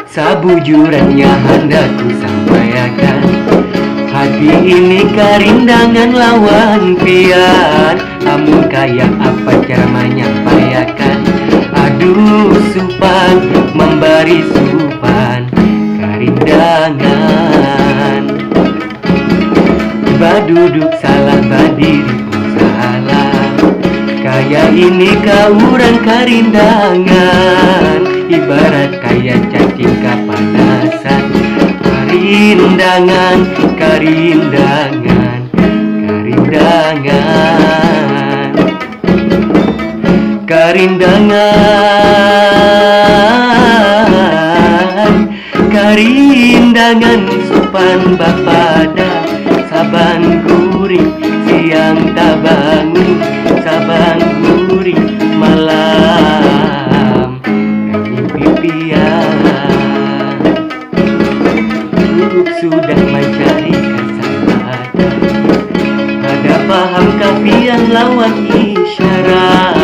Sabujurannya hendak ku sampaikan, hati ini karindangan lawan pian. Amun kayak apa cara menyampaikan, aduh supan memberi supan karindangan. Baduduk salah badiri pun salah, kayak ini kaurang karindangan. Ibarat kayak cacing kapanasan, karindangan, karindangan, karindangan, karindangan, karindangan supan bapada. Saban guring siang tak bangun, saban guring malam pipian. Sudah mencari kesempatan, ada paham kafian lawan isyarat.